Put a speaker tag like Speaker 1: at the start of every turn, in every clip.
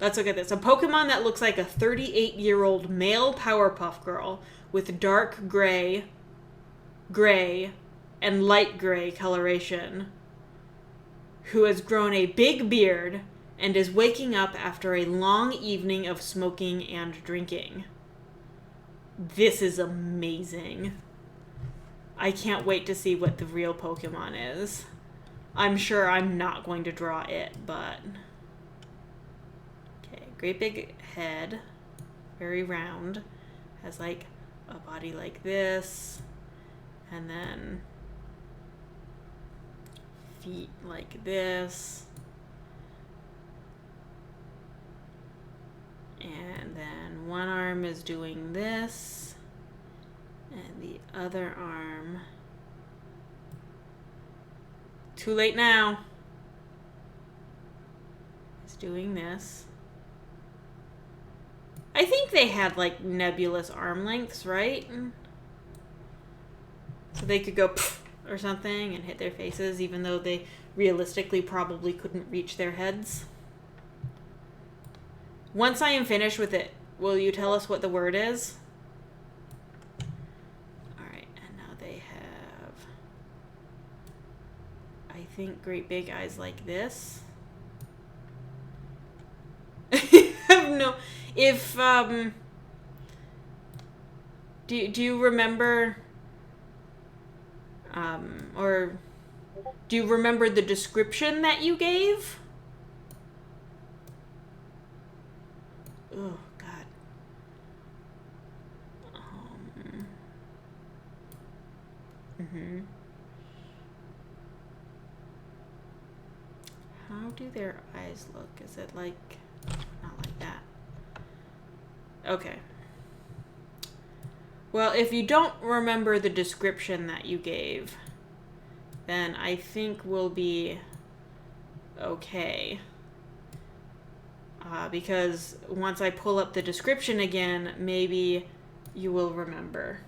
Speaker 1: Let's look at this. A Pokemon that looks like a 38-year-old male Powerpuff Girl with dark gray, and light gray coloration, who has grown a big beard and is waking up after a long evening of smoking and drinking. This is amazing. I can't wait to see what the real Pokemon is. I'm sure I'm not going to draw it, but... Okay, great big head. Very round. Has like a body like this. And then feet like this. And then one arm is doing this. And the other arm... Too late now. Is doing this. I think they had like nebulous arm lengths, right? So they could go pfft or something and hit their faces, even though they realistically probably couldn't reach their heads. Once I am finished with it, will you tell us what the word is? Alright, and now they have, I think, great big eyes like this. I have no... If, do you remember... or do you remember the description that you gave? Oh, God. How do their eyes look? Is it like... Not like that. Okay. Well, if you don't remember the description that you gave, then I think we'll be okay. Because once I pull up the description again, maybe you will remember.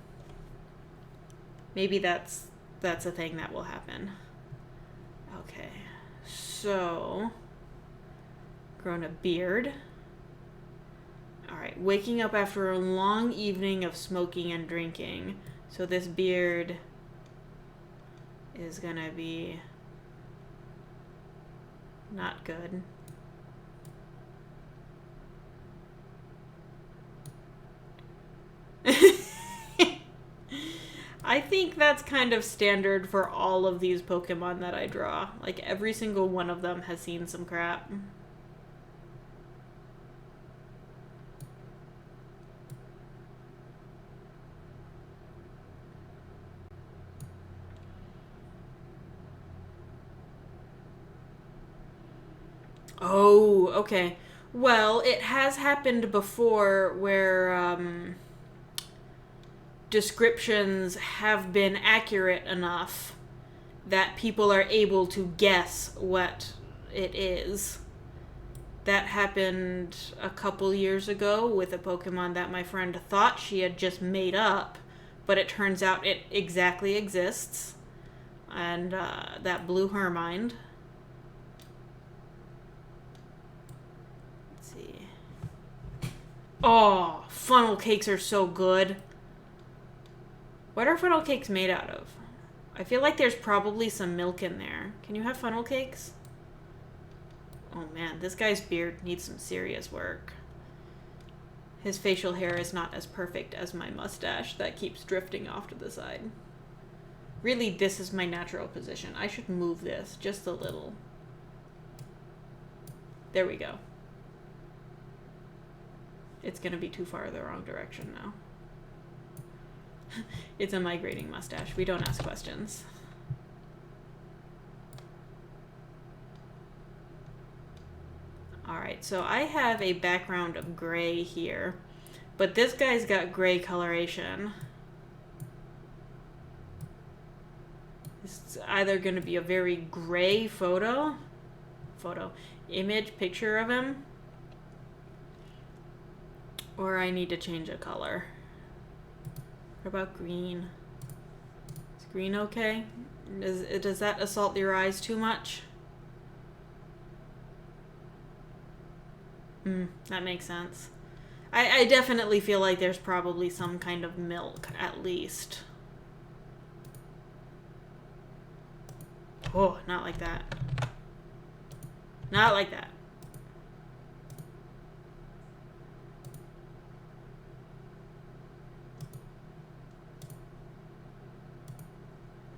Speaker 1: Maybe that's a thing that will happen. Okay. So, grown a beard. Alright, waking up after a long evening of smoking and drinking. So this beard is gonna be not good. I think that's kind of standard for all of these Pokemon that I draw. Like, every single one of them has seen some crap. Oh, okay. Well, it has happened before where descriptions have been accurate enough that people are able to guess what it is. That happened a couple years ago with a Pokemon that my friend thought she had just made up, but it turns out it exactly exists. And that blew her mind. Oh, funnel cakes are so good. What are funnel cakes made out of? I feel like there's probably some milk in there. Can you have funnel cakes? Oh man, this guy's beard needs some serious work. His facial hair is not as perfect as my mustache that keeps drifting off to the side. Really, this is my natural position. I should move this just a little. There we go. It's gonna be too far the wrong direction now. It's a migrating mustache. We don't ask questions. Alright, so I have a background of gray here, but this guy's got gray coloration. It's either gonna be a very gray image, picture of him, or I need to change a color. What about green? Is green okay? Does that assault your eyes too much? That makes sense. I definitely feel like there's probably some kind of milk, at least. Oh, not like that. Not like that.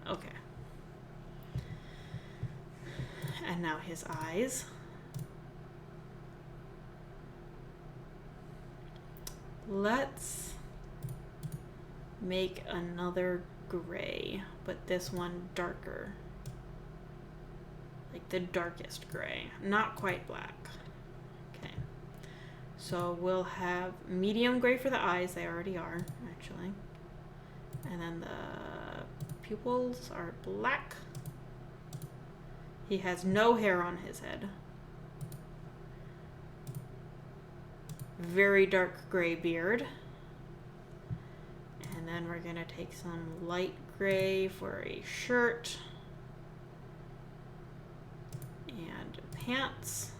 Speaker 1: Okay. And now his eyes. Let's make another gray, but this one darker. Like the darkest gray. Not quite black. Okay. So we'll have medium gray for the eyes. They already are, actually. And then the pupils are black. He has no hair on his head. Very dark gray beard. And then we're going to take some light gray for a shirt. And pants.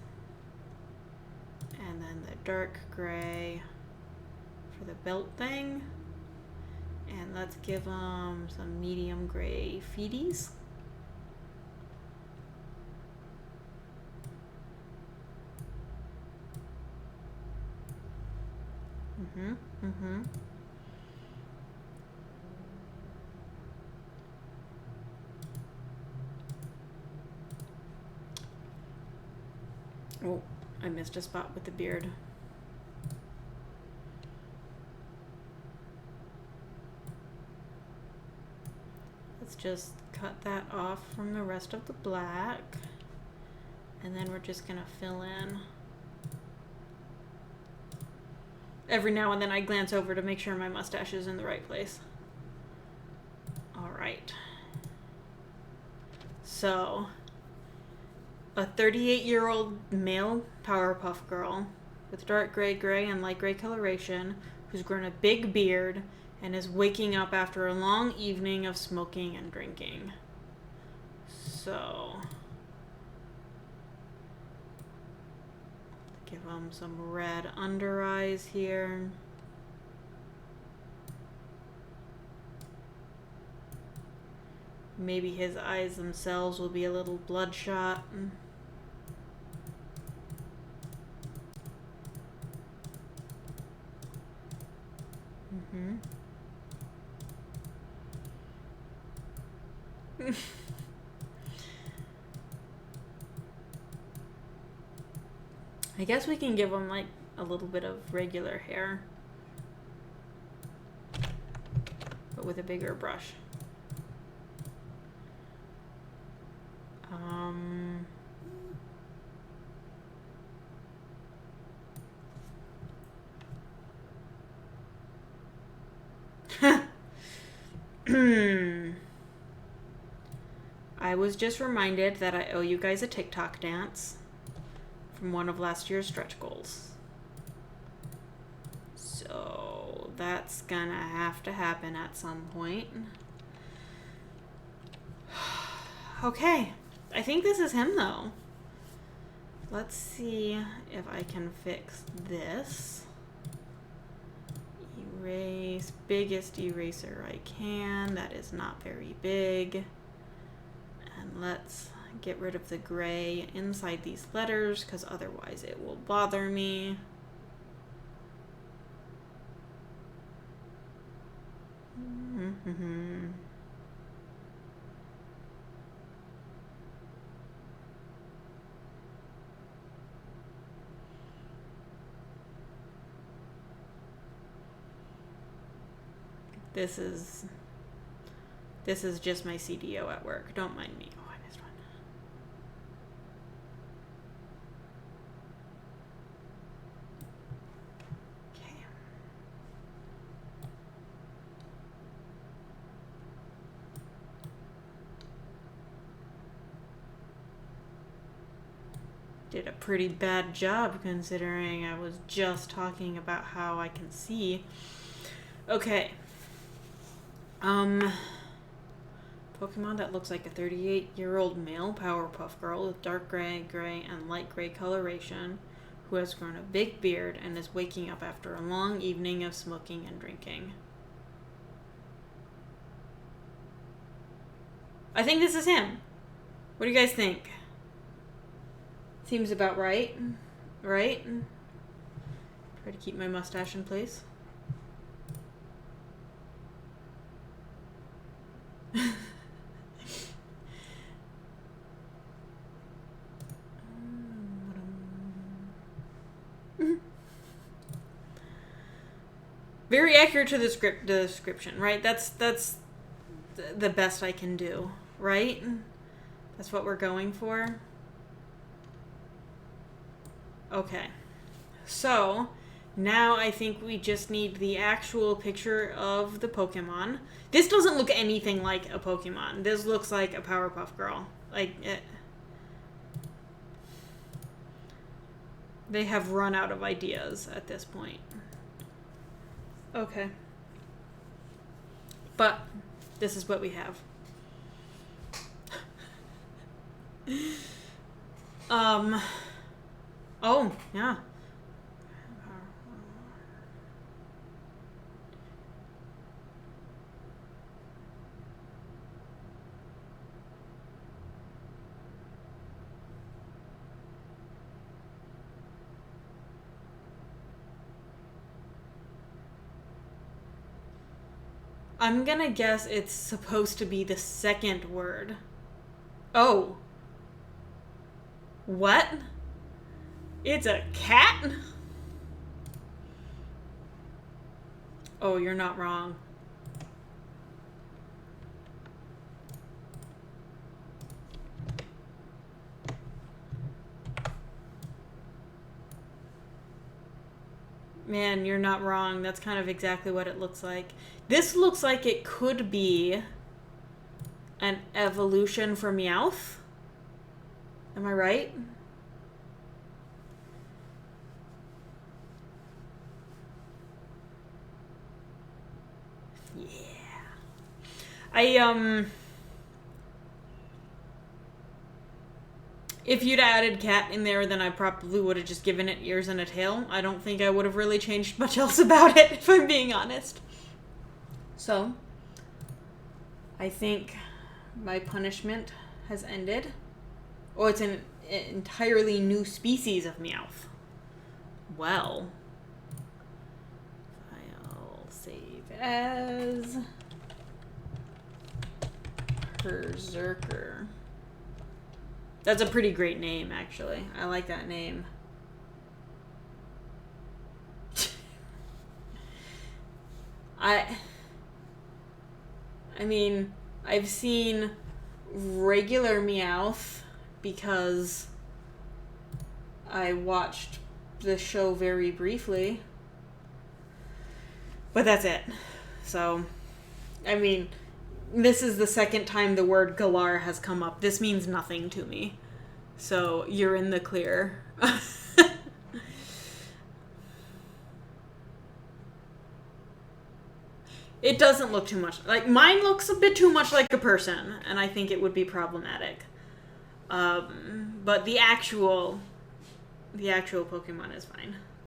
Speaker 1: And then the dark gray for the belt thing. And let's give them some medium gray feeties. Oh, I missed a spot with the beard. Let's just cut that off from the rest of the black. And then we're just gonna fill in. Every now and then I glance over to make sure my mustache is in the right place. All right. So, a 38-year-old male Powerpuff Girl with dark gray and light gray coloration who's grown a big beard and is waking up after a long evening of smoking and drinking. So, give him some red under eyes here. Maybe his eyes themselves will be a little bloodshot. I guess we can give him like a little bit of regular hair, but with a bigger brush. I was just reminded that I owe you guys a TikTok dance from one of last year's stretch goals. So that's gonna have to happen at some point. Okay, I think this is him though. Let's see if I can fix this. Erase, biggest eraser I can. That is not very big. And let's get rid of the gray inside these letters because otherwise it will bother me. This is just my CDO at work. Don't mind me. Oh, I missed one. Okay. Did a pretty bad job considering I was just talking about how I can see. Okay. Pokemon that looks like a 38-year-old male Powerpuff Girl with dark gray, and light gray coloration, who has grown a big beard and is waking up after a long evening of smoking and drinking. I think this is him. What do you guys think? Seems about right. Right? Try to keep my mustache in place. Very accurate to the description, right? That's the best I can do, right? That's what we're going for. Okay. So, now I think we just need the actual picture of the Pokemon. This doesn't look anything like a Pokemon. This looks like a Powerpuff Girl. They have run out of ideas at this point. Okay. But this is what we have. Oh, yeah. I'm gonna guess it's supposed to be the second word. Oh. What? It's a cat? Oh, you're not wrong. Man, you're not wrong. That's kind of exactly what it looks like. This looks like it could be an evolution for Meowth. Am I right? Yeah. If you'd added cat in there, then I probably would have just given it ears and a tail. I don't think I would have really changed much else about it, if I'm being honest. So, I think my punishment has ended. Oh, it's an entirely new species of Meowth. Well. I'll save as Purrserker. That's a pretty great name, actually. I like that name. I mean, I've seen regular Meowth because I watched the show very briefly. But that's it. So, I mean, this is the second time the word Galar has come up. This means nothing to me. So, you're in the clear. It doesn't look too much. Like, mine looks a bit too much like a person, and I think it would be problematic. But the actual Pokemon is fine.